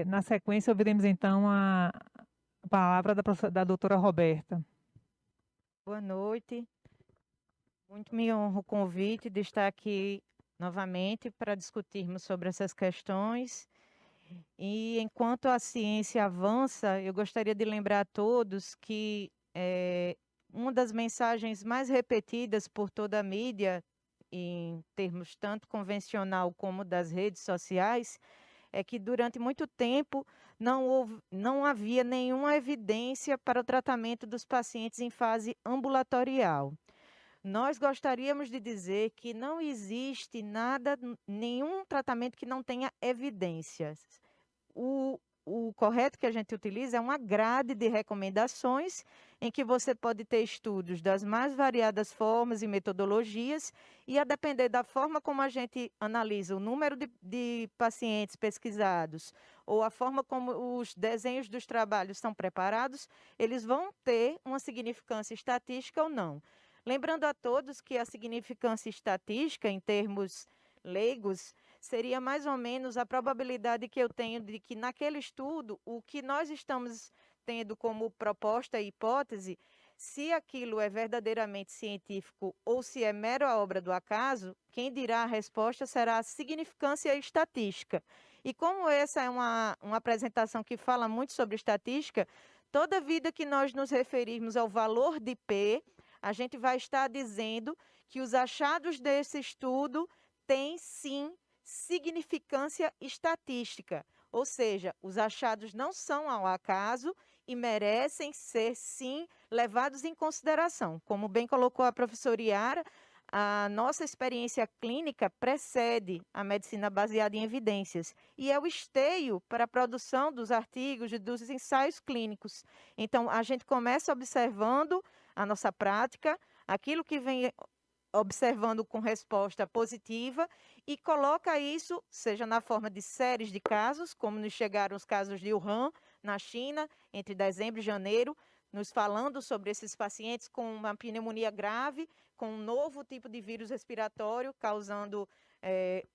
Na sequência, ouviremos então a palavra da doutora Roberta. Boa noite. Muito me honra o convite de estar aqui novamente para discutirmos sobre essas questões. E enquanto a ciência avança, eu gostaria de lembrar a todos que uma das mensagens mais repetidas por toda a mídia, em termos tanto convencional como das redes sociais, é que durante muito tempo não havia nenhuma evidência para o tratamento dos pacientes em fase ambulatorial. Nós gostaríamos de dizer que não existe nada, nenhum tratamento que não tenha evidências. O correto que a gente utiliza é uma grade de recomendações em que você pode ter estudos das mais variadas formas e metodologias, e a depender da forma como a gente analisa o número de pacientes pesquisados ou a forma como os desenhos dos trabalhos são preparados, eles vão ter uma significância estatística ou não. Lembrando a todos que a significância estatística, em termos leigos, seria mais ou menos a probabilidade que eu tenho de que naquele estudo, o que nós estamos tendo como proposta e hipótese, se aquilo é verdadeiramente científico ou se é mera obra do acaso, quem dirá a resposta será a significância estatística. E como essa é uma apresentação que fala muito sobre estatística, toda vida que nós nos referirmos ao valor de P, a gente vai estar dizendo que os achados desse estudo têm sim significância estatística, ou seja, os achados não são ao acaso e merecem ser, sim, levados em consideração. Como bem colocou a professora Iara, a nossa experiência clínica precede a medicina baseada em evidências e é o esteio para a produção dos artigos e dos ensaios clínicos. Então, a gente começa observando a nossa prática, aquilo que vem observando com resposta positiva e coloca isso, seja na forma de séries de casos, como nos chegaram os casos de Wuhan, na China, entre dezembro e janeiro, nos falando sobre esses pacientes com uma pneumonia grave, com um novo tipo de vírus respiratório, causando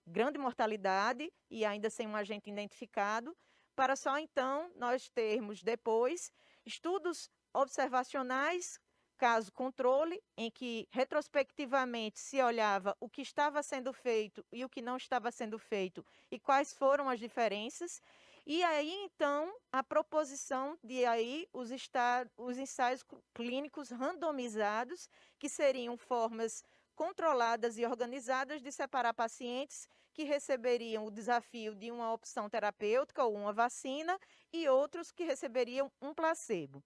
grande mortalidade e ainda sem um agente identificado, para só então nós termos depois estudos observacionais, caso controle, em que retrospectivamente se olhava o que estava sendo feito e o que não estava sendo feito e quais foram as diferenças. E aí, então, a proposição de aí os ensaios clínicos randomizados, que seriam formas controladas e organizadas de separar pacientes que receberiam o desafio de uma opção terapêutica ou uma vacina e outros que receberiam um placebo.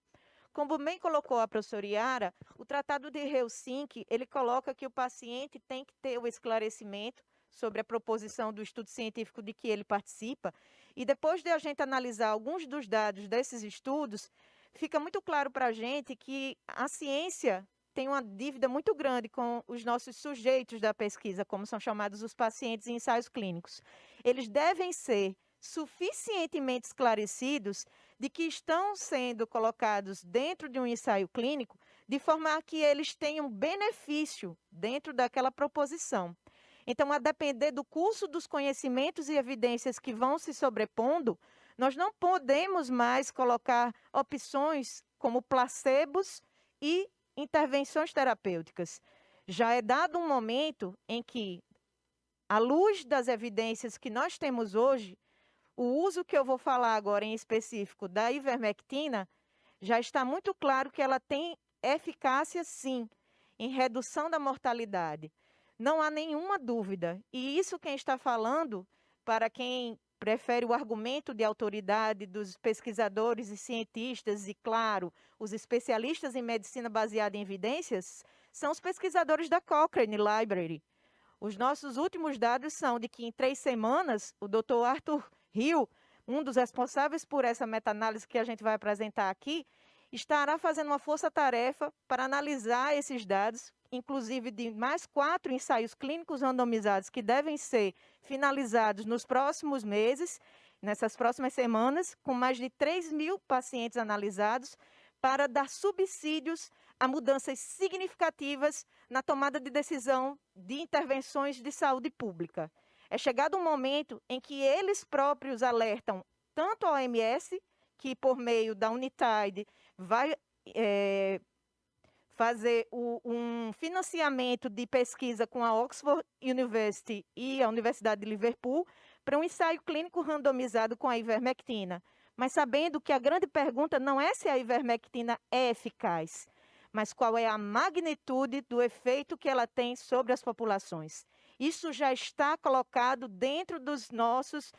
Como bem colocou a professora Iara, o Tratado de Helsinki, ele coloca que o paciente tem que ter o esclarecimento sobre a proposição do estudo científico de que ele participa, e depois de a gente analisar alguns dos dados desses estudos, fica muito claro para a gente que a ciência tem uma dívida muito grande com os nossos sujeitos da pesquisa, como são chamados os pacientes em ensaios clínicos. Eles devem ser suficientemente esclarecidos de que estão sendo colocados dentro de um ensaio clínico, de forma a que eles tenham benefício dentro daquela proposição. Então, a depender do curso dos conhecimentos e evidências que vão se sobrepondo, nós não podemos mais colocar opções como placebos e intervenções terapêuticas. Já é dado um momento em que, à luz das evidências que nós temos hoje, o uso que eu vou falar agora em específico da ivermectina, já está muito claro que ela tem eficácia, sim, em redução da mortalidade. Não há nenhuma dúvida. E isso quem está falando, para quem prefere o argumento de autoridade dos pesquisadores e cientistas, e, claro, os especialistas em medicina baseada em evidências, são os pesquisadores da Cochrane Library. Os nossos últimos dados são de que em 3 semanas, o Dr. Arthur Hill, um dos responsáveis por essa meta-análise que a gente vai apresentar aqui, estará fazendo uma força-tarefa para analisar esses dados, inclusive de mais 4 ensaios clínicos randomizados que devem ser finalizados nos próximos meses, nessas próximas semanas, com mais de 3.000 pacientes analisados, para dar subsídios a mudanças significativas na tomada de decisão de intervenções de saúde pública. É chegado um momento em que eles próprios alertam tanto a OMS, que por meio da Unitaid vai fazer um financiamento de pesquisa com a Oxford University e a Universidade de Liverpool para um ensaio clínico randomizado com a ivermectina. Mas sabendo que a grande pergunta não é se a ivermectina é eficaz, mas qual é a magnitude do efeito que ela tem sobre as populações. Isso já está colocado dentro dos nossos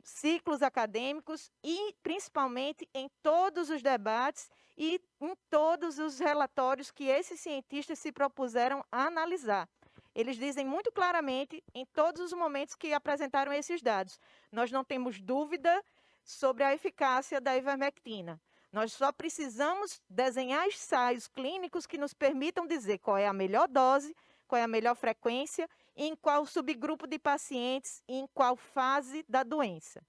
ciclos acadêmicos e, principalmente, em todos os debates e em todos os relatórios que esses cientistas se propuseram a analisar. Eles dizem muito claramente, em todos os momentos que apresentaram esses dados, nós não temos dúvida sobre a eficácia da ivermectina. Nós só precisamos desenhar ensaios clínicos que nos permitam dizer qual é a melhor dose, qual é a melhor frequência, em qual subgrupo de pacientes e em qual fase da doença.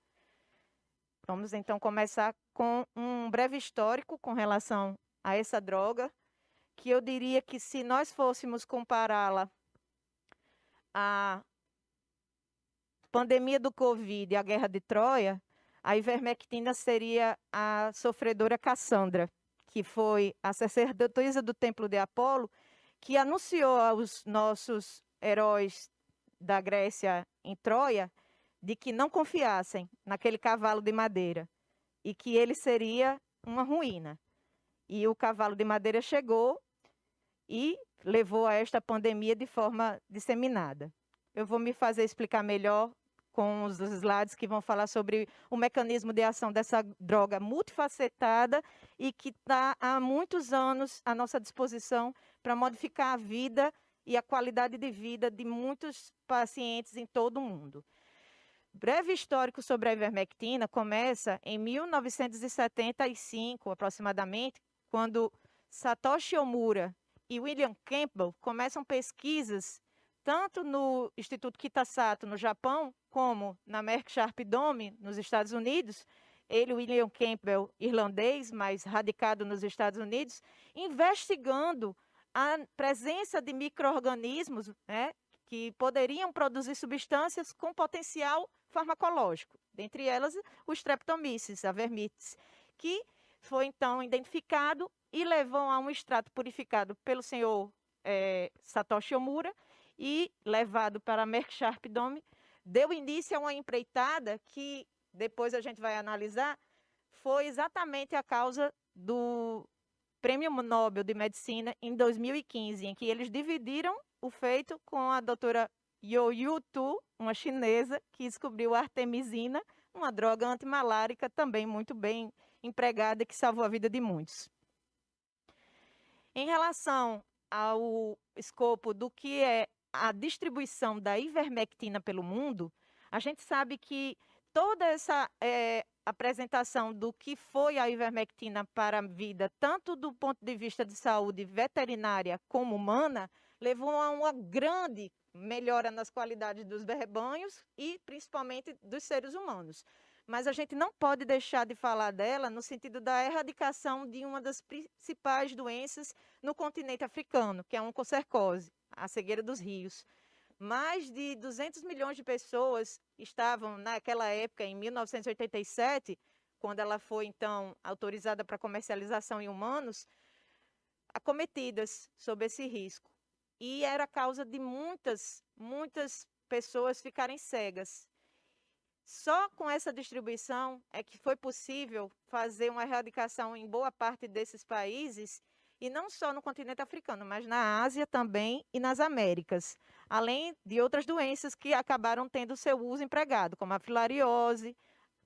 Vamos então começar com um breve histórico com relação a essa droga, que eu diria que se nós fôssemos compará-la à pandemia do Covid e à Guerra de Troia, a ivermectina seria a sofredora Cassandra, que foi a sacerdotisa do templo de Apolo, que anunciou aos nossos heróis da Grécia em Troia de que não confiassem naquele cavalo de madeira e que ele seria uma ruína. E o cavalo de madeira chegou e levou a esta pandemia de forma disseminada. Eu vou me fazer explicar melhor com os slides que vão falar sobre o mecanismo de ação dessa droga multifacetada e que está há muitos anos à nossa disposição para modificar a vida e a qualidade de vida de muitos pacientes em todo o mundo. Breve histórico sobre a ivermectina começa em 1975, aproximadamente, quando Satoshi Omura e William Campbell começam pesquisas tanto no Instituto Kitasato, no Japão, como na Merck Sharp Dome, nos Estados Unidos. Ele, William Campbell, irlandês, mas radicado nos Estados Unidos, investigando a presença de micro-organismos, né, que poderiam produzir substâncias com potencial farmacológico, dentre elas o Streptomyces, a vermites, que foi então identificado e levou a um extrato purificado pelo senhor Satoshi Omura e levado para a Merck Sharp Dome, deu início a uma empreitada que depois a gente vai analisar, foi exatamente a causa do Prêmio Nobel de Medicina em 2015, em que eles dividiram o feito com a doutora You Tu, uma chinesa, que descobriu a artemisina, uma droga antimalárica também muito bem empregada, que salvou a vida de muitos. Em relação ao escopo do que é a distribuição da ivermectina pelo mundo, a gente sabe que toda essa apresentação do que foi a ivermectina para a vida, tanto do ponto de vista de saúde veterinária como humana, levou a uma grande melhora nas qualidades dos rebanhos e principalmente dos seres humanos. Mas a gente não pode deixar de falar dela no sentido da erradicação de uma das principais doenças no continente africano, que é a oncocercose, a cegueira dos rios. Mais de 200 milhões de pessoas estavam, naquela época, em 1987, quando ela foi, então, autorizada para comercialização em humanos, acometidas sob esse risco. E era a causa de muitas pessoas ficarem cegas. Só com essa distribuição é que foi possível fazer uma erradicação em boa parte desses países, e não só no continente africano, mas na Ásia também e nas Américas, além de outras doenças que acabaram tendo seu uso empregado, como a filariose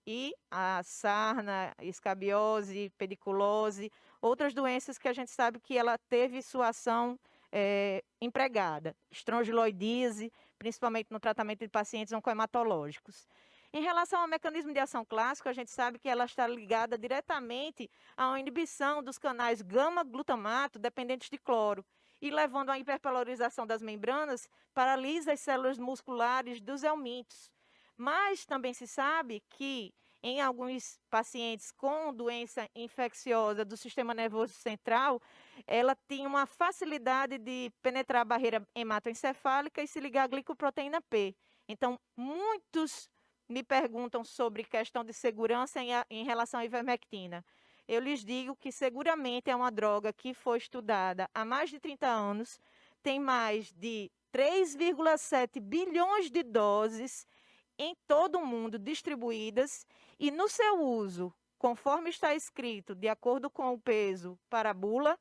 e a sarna, escabiose, pediculose, outras doenças que a gente sabe que ela teve sua ação empregada, estrongiloidíase, principalmente no tratamento de pacientes oncohematológicos. Em relação ao mecanismo de ação clássico, a gente sabe que ela está ligada diretamente à inibição dos canais gama-glutamato dependentes de cloro e levando à hiperpolarização das membranas, paralisa as células musculares dos helmintos. Mas também se sabe que em alguns pacientes com doença infecciosa do sistema nervoso central, ela tinha uma facilidade de penetrar a barreira hematoencefálica e se ligar à glicoproteína P. Então, muitos me perguntam sobre questão de segurança em relação à ivermectina, eu lhes digo que seguramente é uma droga que foi estudada há mais de 30 anos, tem mais de 3,7 bilhões de doses em todo o mundo distribuídas, e no seu uso, conforme está escrito, de acordo com o peso para a bula,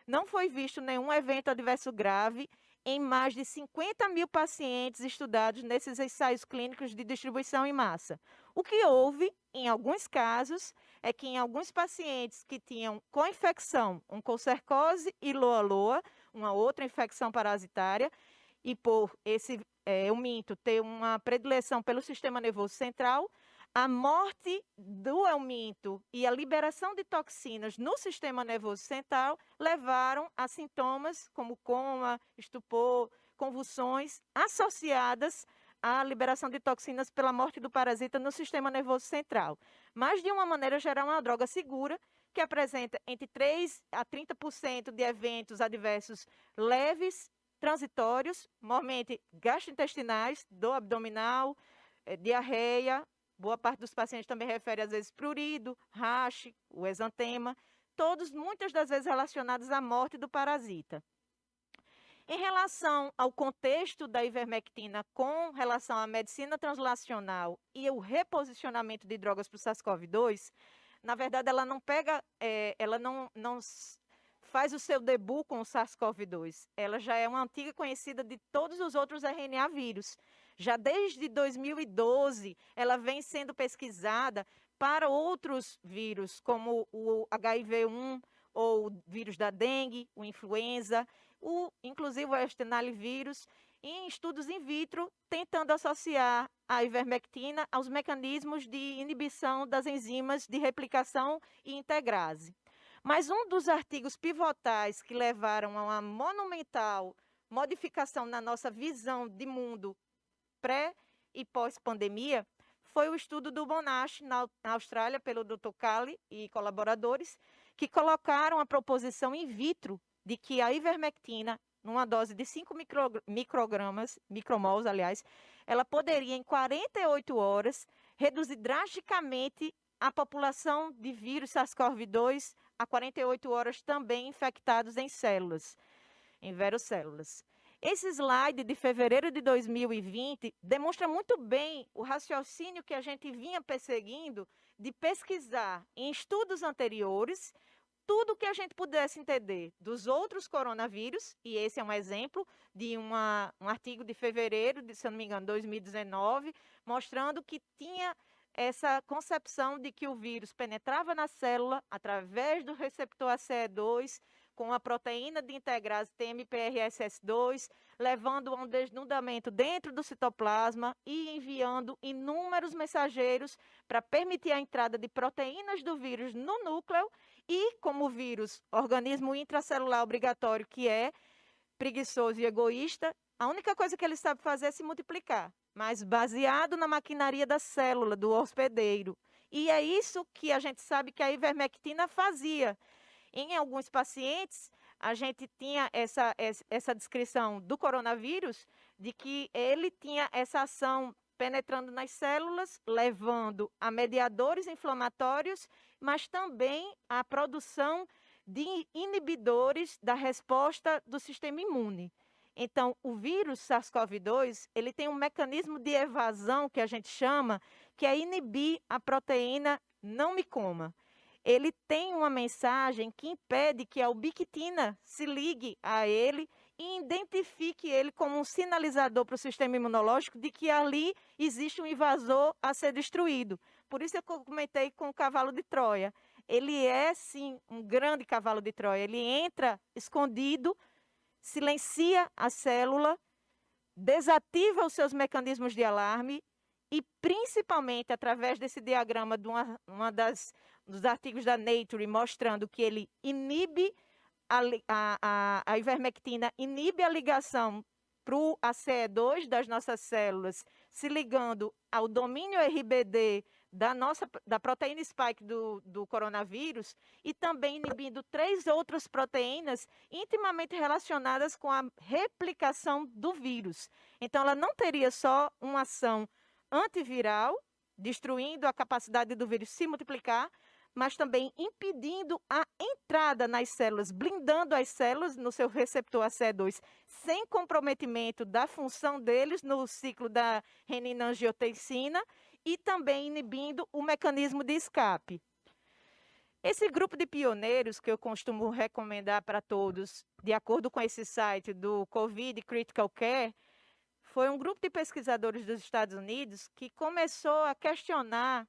não foi visto nenhum evento adverso grave em mais de 50 mil pacientes estudados nesses ensaios clínicos de distribuição em massa. O que houve, em alguns casos, é que em alguns pacientes que tinham co-infecção, oncocercose e loa-loa, uma outra infecção parasitária, e por esse euminto ter uma predileção pelo sistema nervoso central, a morte do euminto e a liberação de toxinas no sistema nervoso central levaram a sintomas como coma, estupor, convulsões associadas à liberação de toxinas pela morte do parasita no sistema nervoso central. Mas, de uma maneira geral, é uma droga segura que apresenta entre 3 a 30% de eventos adversos leves, transitórios, normalmente gastrointestinais, dor abdominal, diarreia. Boa parte dos pacientes também refere, às vezes, prurido, rache, o exantema, todos, muitas das vezes, relacionados à morte do parasita. Em relação ao contexto da ivermectina com relação à medicina translacional e o reposicionamento de drogas para o SARS-CoV-2, na verdade, ela não pega, ela não faz o seu debut com o SARS-CoV-2. Ela já é uma antiga conhecida de todos os outros RNA vírus. Já desde 2012, ela vem sendo pesquisada para outros vírus, como o HIV-1, ou o vírus da dengue, o influenza, inclusive o estenalivírus, em estudos in vitro, tentando associar a ivermectina aos mecanismos de inibição das enzimas de replicação e integrase. Mas um dos artigos pivotais que levaram a uma monumental modificação na nossa visão de mundo pré e pós-pandemia foi o estudo do Monash, na Austrália, pelo Dr. Cali e colaboradores, que colocaram a proposição in vitro de que a ivermectina, numa dose de 5 micromols, ela poderia, em 48 horas, reduzir drasticamente a população de vírus SARS-CoV-2 a 48 horas também infectados em células, em verocélulas. Esse slide de fevereiro de 2020 demonstra muito bem o raciocínio que a gente vinha perseguindo de pesquisar em estudos anteriores tudo que a gente pudesse entender dos outros coronavírus, e esse é um exemplo de um artigo de fevereiro, se eu não me engano, 2019, mostrando que tinha essa concepção de que o vírus penetrava na célula através do receptor ACE2, com a proteína de integrase TMPRSS2, levando a um desnudamento dentro do citoplasma e enviando inúmeros mensageiros para permitir a entrada de proteínas do vírus no núcleo e, como o vírus, organismo intracelular obrigatório, que é preguiçoso e egoísta, a única coisa que ele sabe fazer é se multiplicar, mas baseado na maquinaria da célula, do hospedeiro. E é isso que a gente sabe que a ivermectina fazia. Em alguns pacientes, a gente tinha essa descrição do coronavírus, de que ele tinha essa ação penetrando nas células, levando a mediadores inflamatórios, mas também a produção de inibidores da resposta do sistema imune. Então, o vírus SARS-CoV-2, ele tem um mecanismo de evasão, que a gente chama, que é inibir a proteína não me coma. Ele tem uma mensagem que impede que a ubiquitina se ligue a ele e identifique ele como um sinalizador para o sistema imunológico de que ali existe um invasor a ser destruído. Por isso eu comentei com o cavalo de Troia. Ele é, sim, um grande cavalo de Troia. Ele entra escondido, silencia a célula, desativa os seus mecanismos de alarme e, principalmente, através desse diagrama de dos artigos da Nature, mostrando que ele inibe a ivermectina, inibe a ligação para o ACE2 das nossas células, se ligando ao domínio RBD da proteína spike do coronavírus e também inibindo 3 outras proteínas intimamente relacionadas com a replicação do vírus. Então, ela não teria só uma ação antiviral, destruindo a capacidade do vírus se multiplicar, mas também impedindo a entrada nas células, blindando as células no seu receptor ACE2, sem comprometimento da função deles no ciclo da renina-angiotensina e também inibindo o mecanismo de escape. Esse grupo de pioneiros que eu costumo recomendar para todos, de acordo com esse site do COVID Critical Care, foi um grupo de pesquisadores dos Estados Unidos que começou a questionar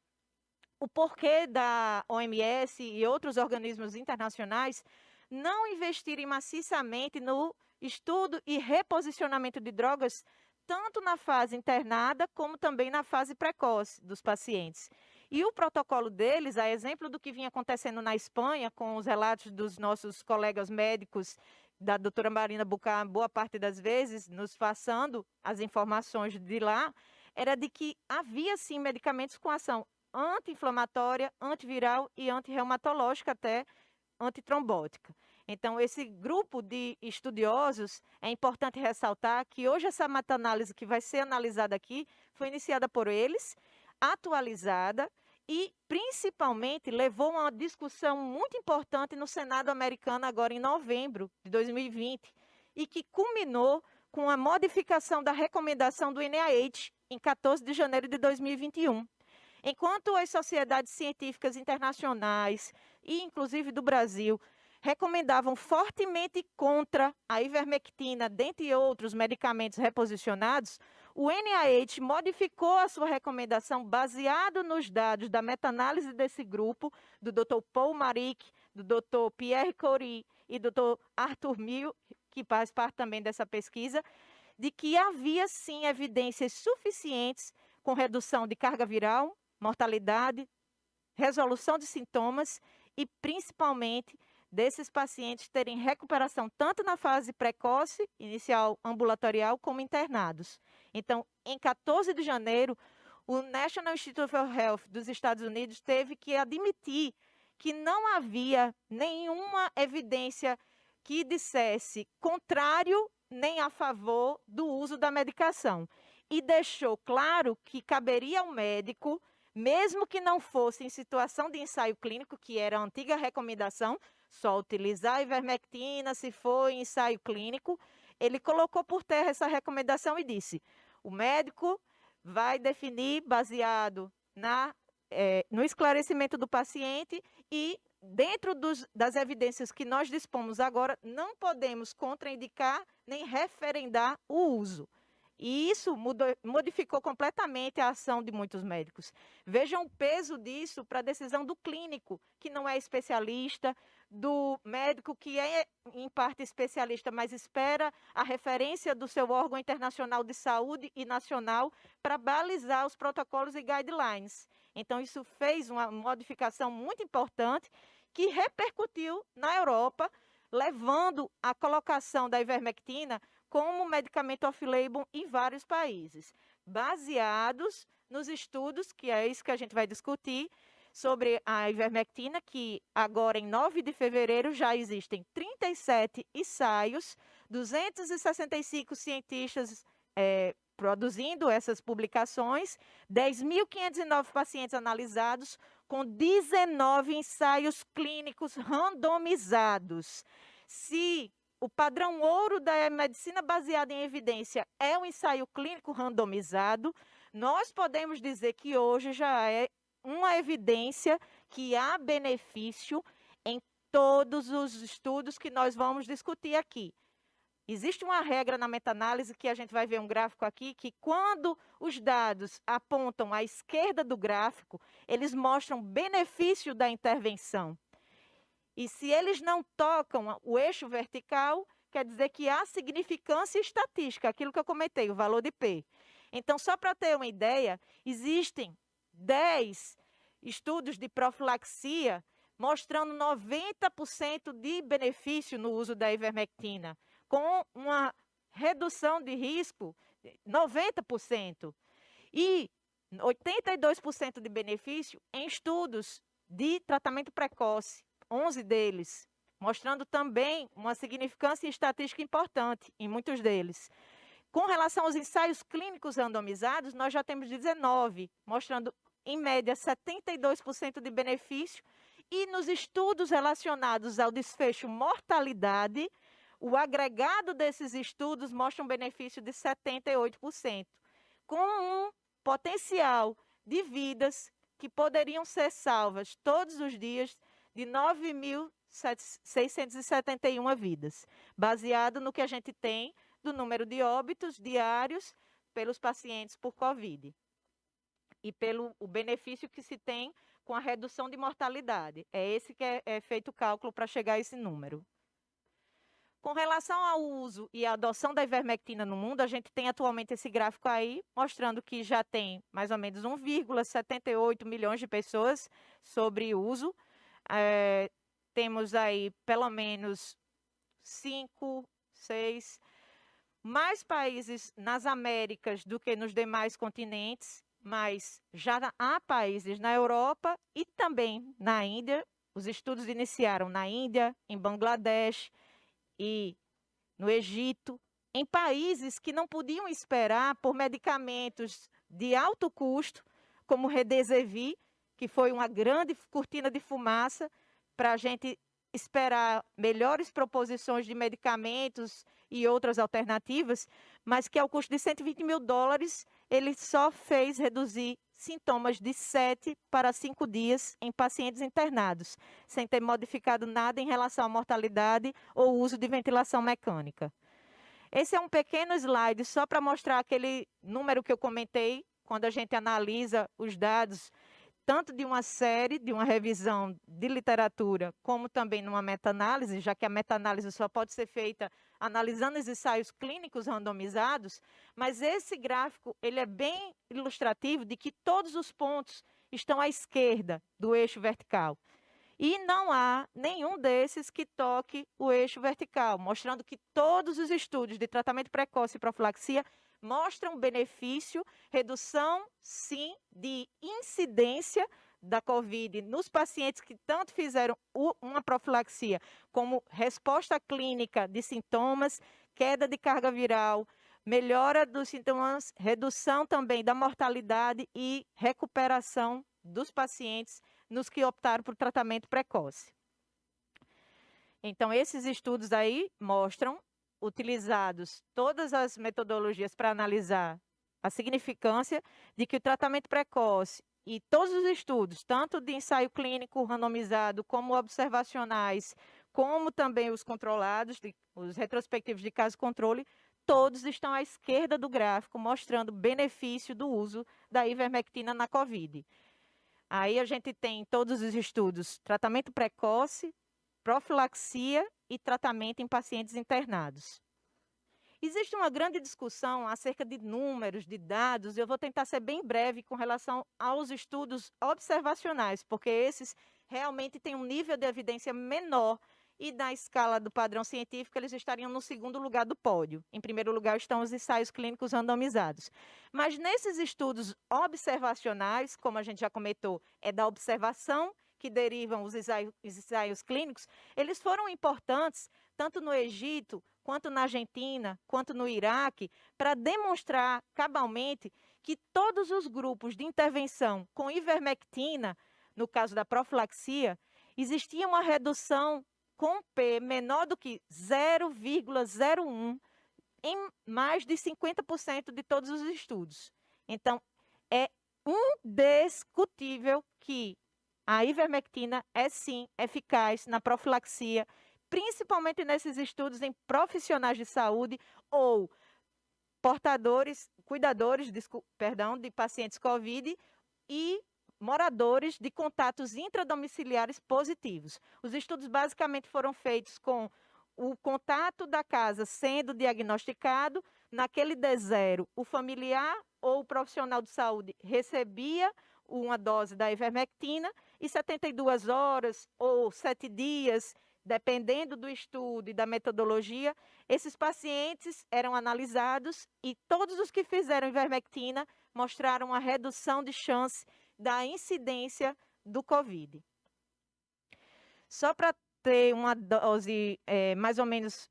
o porquê da OMS e outros organismos internacionais não investirem maciçamente no estudo e reposicionamento de drogas, tanto na fase internada como também na fase precoce dos pacientes. E o protocolo deles, a exemplo do que vinha acontecendo na Espanha, com os relatos dos nossos colegas médicos, da doutora Marina Bucá, boa parte das vezes, nos passando as informações de lá, era de que havia sim medicamentos com ação anti-inflamatória, antiviral e antirreumatológica, até antitrombótica. Então, esse grupo de estudiosos, é importante ressaltar que hoje essa meta-análise que vai ser analisada aqui foi iniciada por eles, atualizada e, principalmente, levou a uma discussão muito importante no Senado americano agora em novembro de 2020 e que culminou com a modificação da recomendação do NIH em 14 de janeiro de 2021. Enquanto as sociedades científicas internacionais e inclusive do Brasil recomendavam fortemente contra a ivermectina, dentre outros medicamentos reposicionados, o NIH modificou a sua recomendação baseado nos dados da meta-análise desse grupo, do Dr. Paul Marik, do Dr. Pierre Kory e do Dr. Arthur Mil, que faz parte também dessa pesquisa, de que havia sim evidências suficientes com redução de carga viral, mortalidade, resolução de sintomas e, principalmente, desses pacientes terem recuperação tanto na fase precoce, inicial ambulatorial, como internados. Então, em 14 de janeiro, o National Institute for Health dos Estados Unidos teve que admitir que não havia nenhuma evidência que dissesse contrário nem a favor do uso da medicação. E deixou claro que caberia ao médico, mesmo que não fosse em situação de ensaio clínico, que era a antiga recomendação, só utilizar a ivermectina se for em ensaio clínico, ele colocou por terra essa recomendação e disse: o médico vai definir baseado no esclarecimento do paciente e dentro das evidências que nós dispomos agora, não podemos contraindicar nem referendar o uso. E isso modificou completamente a ação de muitos médicos. Vejam o peso disso para a decisão do clínico, que não é especialista, do médico que é, em parte, especialista, mas espera a referência do seu órgão internacional de saúde e nacional para balizar os protocolos e guidelines. Então, isso fez uma modificação muito importante que repercutiu na Europa, levando à colocação da ivermectina como medicamento off-label em vários países, baseados nos estudos, que é isso que a gente vai discutir, sobre a ivermectina, que agora em 9 de fevereiro já existem 37 ensaios, 265 cientistas produzindo essas publicações, 10.509 pacientes analisados, com 19 ensaios clínicos randomizados. Se o padrão ouro da medicina baseada em evidência é um ensaio clínico randomizado, nós podemos dizer que hoje já é uma evidência que há benefício em todos os estudos que nós vamos discutir aqui. Existe uma regra na meta-análise que a gente vai ver um gráfico aqui, que quando os dados apontam à esquerda do gráfico, eles mostram benefício da intervenção. E se eles não tocam o eixo vertical, quer dizer que há significância estatística, aquilo que eu comentei, o valor de P. Então, só para ter uma ideia, existem 10 estudos de profilaxia mostrando 90% de benefício no uso da ivermectina, com uma redução de risco de 90% e 82% de benefício em estudos de tratamento precoce, 11 deles, mostrando também uma significância estatística importante em muitos deles. Com relação aos ensaios clínicos randomizados, nós já temos 19, mostrando em média, 72% de benefício, e nos estudos relacionados ao desfecho mortalidade, o agregado desses estudos mostra um benefício de 78%, com um potencial de vidas que poderiam ser salvas todos os dias de 9.671 vidas, baseado no que a gente tem do número de óbitos diários pelos pacientes por Covid e pelo o benefício que se tem com a redução de mortalidade. É esse que é feito o cálculo para chegar a esse número. Com relação ao uso e à adoção da ivermectina no mundo, a gente tem atualmente esse gráfico aí, mostrando que já tem mais ou menos 1,78 milhões de pessoas sobre uso. Temos aí pelo menos 5, 6, mais países nas Américas do que nos demais continentes, mas já há países na Europa e também na Índia. Os estudos iniciaram na Índia, em Bangladesh e no Egito, em países que não podiam esperar por medicamentos de alto custo, como o Remdesivir, que foi uma grande cortina de fumaça para a gente esperar melhores proposições de medicamentos e outras alternativas, mas que ao custo de 120 mil dólares, ele só fez reduzir sintomas de 7 para 5 dias em pacientes internados, sem ter modificado nada em relação à mortalidade ou uso de ventilação mecânica. Esse é um pequeno slide só para mostrar aquele número que eu comentei, quando a gente analisa os dados, tanto de uma série, de uma revisão de literatura, como também numa meta-análise, já que a meta-análise só pode ser feita analisando os ensaios clínicos randomizados, mas esse gráfico ele é bem ilustrativo de que todos os pontos estão à esquerda do eixo vertical. E não há nenhum desses que toque o eixo vertical, mostrando que todos os estudos de tratamento precoce e profilaxia mostram benefício, redução, sim, de incidência da COVID nos pacientes que tanto fizeram uma profilaxia como resposta clínica de sintomas, queda de carga viral, melhora dos sintomas, redução também da mortalidade e recuperação dos pacientes nos que optaram por tratamento precoce. Então, esses estudos aí mostram, utilizados todas as metodologias para analisar a significância de que o tratamento precoce e todos os estudos, tanto de ensaio clínico randomizado, como observacionais, como também os controlados, os retrospectivos de caso controle, todos estão à esquerda do gráfico, mostrando o benefício do uso da ivermectina na COVID. Aí a gente tem todos os estudos, tratamento precoce, profilaxia e tratamento em pacientes internados. Existe uma grande discussão acerca de números, de dados, e eu vou tentar ser bem breve com relação aos estudos observacionais, porque esses realmente têm um nível de evidência menor e na escala do padrão científico eles estariam no segundo lugar do pódio. Em primeiro lugar estão os ensaios clínicos randomizados. Mas nesses estudos observacionais, como a gente já comentou, é da observação que derivam os ensaios clínicos, eles foram importantes tanto no Egito, quanto na Argentina, quanto no Iraque, para demonstrar cabalmente que todos os grupos de intervenção com ivermectina, no caso da profilaxia, existia uma redução com P menor do que 0,01 em mais de 50% de todos os estudos. Então, é indiscutível que a ivermectina é sim eficaz na profilaxia, principalmente nesses estudos em profissionais de saúde ou cuidadores de pacientes COVID e moradores de contatos intradomiciliares positivos. Os estudos basicamente foram feitos com o contato da casa sendo diagnosticado, naquele D0, o familiar ou o profissional de saúde recebia uma dose da ivermectina e 72 horas ou 7 dias, dependendo do estudo e da metodologia, esses pacientes eram analisados e todos os que fizeram ivermectina mostraram uma redução de chance da incidência do COVID. Só para ter uma dose mais ou menos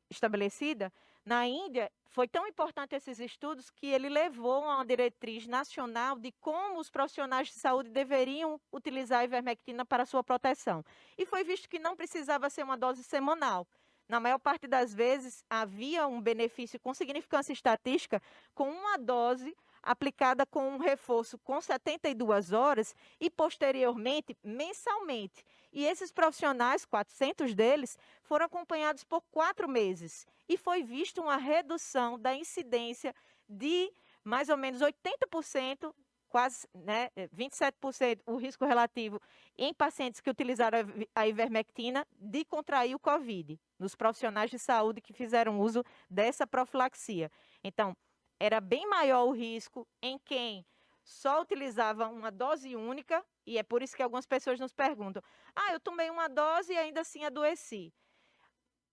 estabelecida, Na Índia, foi tão importante esses estudos que ele levou a uma diretriz nacional de como os profissionais de saúde deveriam utilizar a ivermectina para sua proteção. E foi visto que não precisava ser uma dose semanal. Na maior parte das vezes, havia um benefício com significância estatística com uma dose aplicada com um reforço com 72 horas e, posteriormente, mensalmente. E esses profissionais, 400 deles, foram acompanhados por 4 meses. E foi visto uma redução da incidência de mais ou menos 80%, quase 27% o risco relativo em pacientes que utilizaram a ivermectina de contrair o Covid, nos profissionais de saúde que fizeram uso dessa profilaxia. Então, era bem maior o risco em quem só utilizava uma dose única, e é por isso que algumas pessoas nos perguntam: ah, eu tomei uma dose e ainda assim adoeci.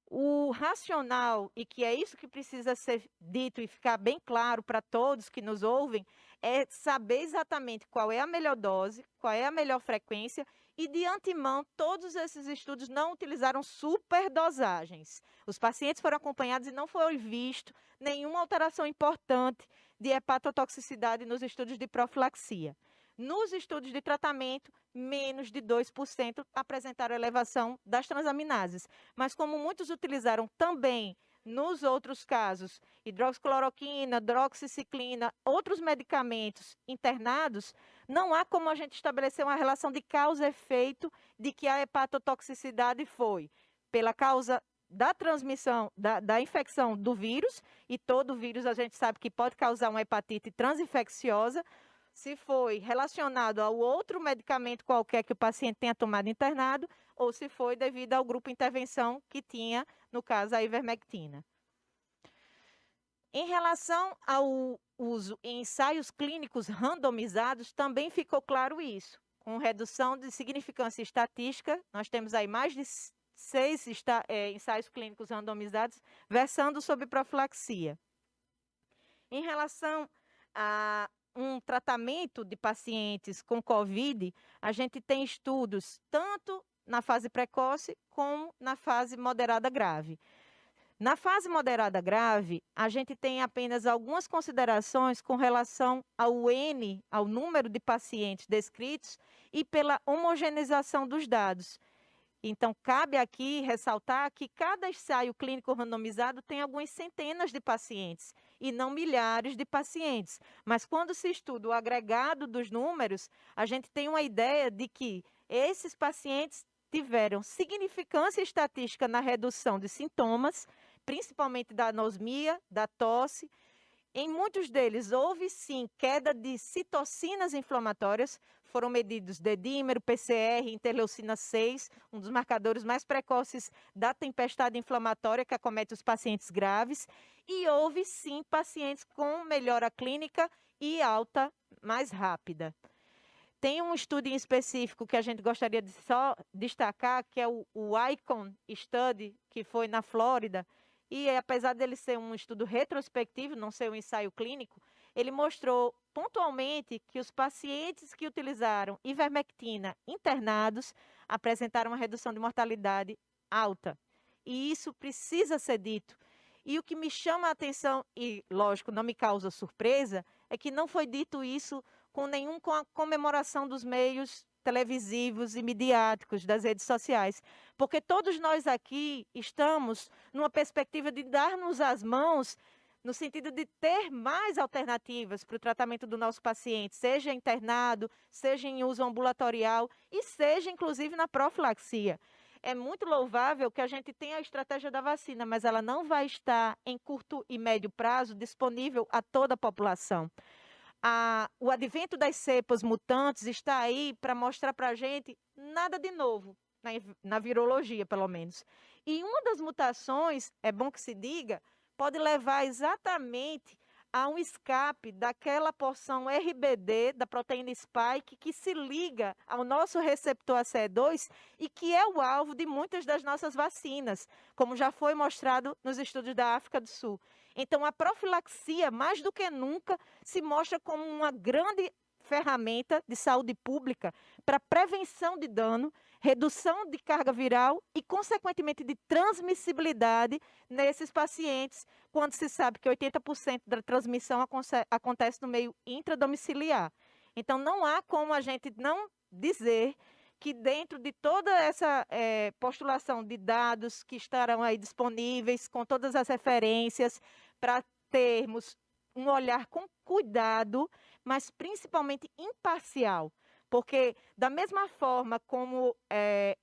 O racional, e que é isso que precisa ser dito e ficar bem claro para todos que nos ouvem, é saber exatamente qual é a melhor dose, qual é a melhor frequência, e de antemão, todos esses estudos não utilizaram superdosagens. Os pacientes foram acompanhados e não foi visto nenhuma alteração importante de hepatotoxicidade nos estudos de profilaxia. Nos estudos de tratamento, menos de 2% apresentaram elevação das transaminases. Mas como muitos utilizaram também, nos outros casos, hidroxicloroquina, hidroxiciclina, outros medicamentos internados, não há como a gente estabelecer uma relação de causa e efeito de que a hepatotoxicidade foi pela causa da transmissão, da infecção do vírus, e todo vírus a gente sabe que pode causar uma hepatite transinfecciosa, se foi relacionado a outro medicamento qualquer que o paciente tenha tomado internado, ou se foi devido ao grupo intervenção que tinha, no caso, a ivermectina. Em relação ao uso em ensaios clínicos randomizados, também ficou claro isso. Com redução de significância estatística, nós temos aí mais de 6 ensaios clínicos randomizados versando sobre profilaxia. Em relação a um tratamento de pacientes com COVID, a gente tem estudos tanto na fase precoce como na fase moderada grave. Na fase moderada grave, a gente tem apenas algumas considerações com relação ao N, ao número de pacientes descritos e pela homogeneização dos dados. Então, cabe aqui ressaltar que cada ensaio clínico randomizado tem algumas centenas de pacientes e não milhares de pacientes. Mas quando se estuda o agregado dos números, a gente tem uma ideia de que esses pacientes tiveram significância estatística na redução de sintomas, principalmente da anosmia, da tosse. Em muitos deles, houve sim queda de citocinas inflamatórias, foram medidos dedímero, PCR, interleucina 6, um dos marcadores mais precoces da tempestade inflamatória que acomete os pacientes graves, e houve sim pacientes com melhora clínica e alta mais rápida. Tem um estudo em específico que a gente gostaria de só destacar, que é o ICON Study, que foi na Flórida, e apesar dele ser um estudo retrospectivo, não ser um ensaio clínico, ele mostrou pontualmente que os pacientes que utilizaram ivermectina internados apresentaram uma redução de mortalidade alta. E isso precisa ser dito. E o que me chama a atenção, e lógico, não me causa surpresa, é que não foi dito isso com a comemoração dos meios televisivos e midiáticos das redes sociais, porque todos nós aqui estamos numa perspectiva de dar-nos as mãos no sentido de ter mais alternativas para o tratamento do nosso paciente, seja internado, seja em uso ambulatorial e seja inclusive na profilaxia. É muito louvável que a gente tenha a estratégia da vacina, mas ela não vai estar em curto e médio prazo disponível a toda a população. O advento das cepas mutantes está aí para mostrar para a gente nada de novo, na virologia, pelo menos. E uma das mutações, é bom que se diga, pode levar exatamente a um escape daquela porção RBD, da proteína spike, que se liga ao nosso receptor ACE2 e que é o alvo de muitas das nossas vacinas, como já foi mostrado nos estudos da África do Sul. Então, a profilaxia, mais do que nunca, se mostra como uma grande ferramenta de saúde pública para prevenção de dano, redução de carga viral e, consequentemente, de transmissibilidade nesses pacientes, quando se sabe que 80% da transmissão acontece no meio intradomiciliar. Então, não há como a gente não dizer que dentro de toda essa postulação de dados que estarão aí disponíveis, com todas as referências, para termos um olhar com cuidado, mas principalmente imparcial. Porque, da mesma forma como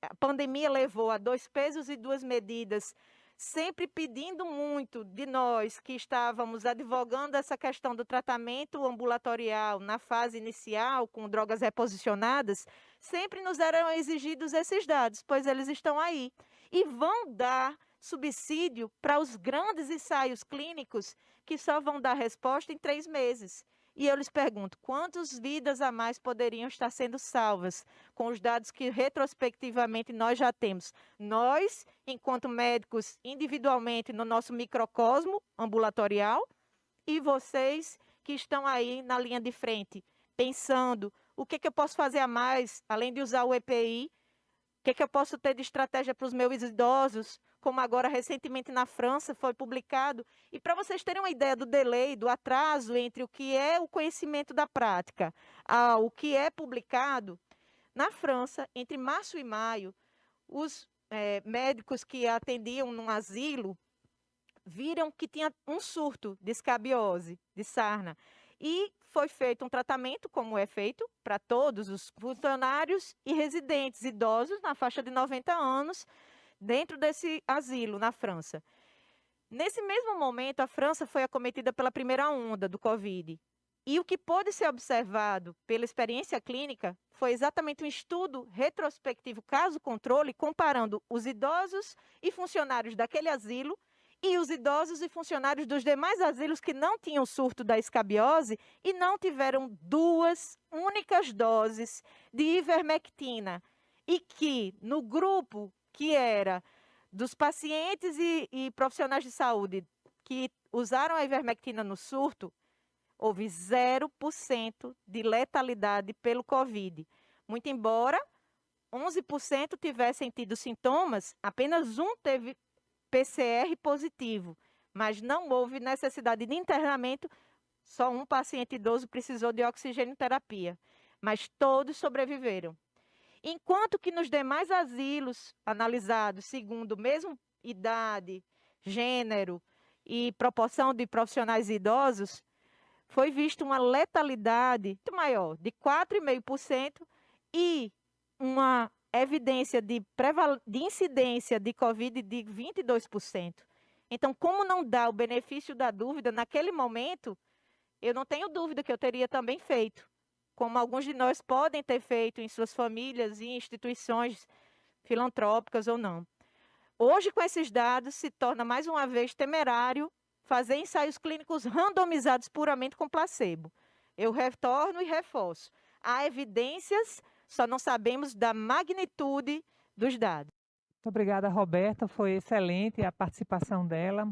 a pandemia levou a 2 pesos e 2 medidas, sempre pedindo muito de nós que estávamos advogando essa questão do tratamento ambulatorial na fase inicial, com drogas reposicionadas, sempre nos eram exigidos esses dados, pois eles estão aí. E vão dar subsídio para os grandes ensaios clínicos que só vão dar resposta em 3 meses. E eu lhes pergunto, quantas vidas a mais poderiam estar sendo salvas com os dados que retrospectivamente nós já temos? Nós, enquanto médicos, individualmente no nosso microcosmo ambulatorial, e vocês que estão aí na linha de frente, pensando o que eu posso fazer a mais, além de usar o EPI, o que eu posso ter de estratégia para os meus idosos, como agora recentemente na França foi publicado. E para vocês terem uma ideia do delay, do atraso entre o que é o conhecimento da prática ao que é publicado, na França, entre março e maio, os médicos que atendiam num asilo viram que tinha um surto de escabiose, de sarna. E foi feito um tratamento, como é feito para todos os funcionários e residentes idosos na faixa de 90 anos, dentro desse asilo na França. Nesse mesmo momento, a França foi acometida pela primeira onda do Covid. E o que pôde ser observado pela experiência clínica foi exatamente um estudo retrospectivo, caso-controle, comparando os idosos e funcionários daquele asilo e os idosos e funcionários dos demais asilos que não tinham surto da escabiose e não tiveram 2 únicas doses de ivermectina. E que, no grupo que era dos pacientes e profissionais de saúde que usaram a ivermectina no surto, houve 0% de letalidade pelo Covid. Muito embora 11% tivessem tido sintomas, apenas um teve PCR positivo, mas não houve necessidade de internamento, só um paciente idoso precisou de oxigenoterapia, mas todos sobreviveram. Enquanto que nos demais asilos analisados, segundo mesmo idade, gênero e proporção de profissionais idosos, foi vista uma letalidade muito maior, de 4,5%, e uma evidência de incidência de Covid de 22%. Então, como não dá o benefício da dúvida naquele momento, eu não tenho dúvida que eu teria também feito, como alguns de nós podem ter feito em suas famílias e instituições filantrópicas ou não. Hoje, com esses dados, se torna mais uma vez temerário fazer ensaios clínicos randomizados puramente com placebo. Eu retorno e reforço. Há evidências, só não sabemos da magnitude dos dados. Muito obrigada, Roberta, foi excelente a participação dela.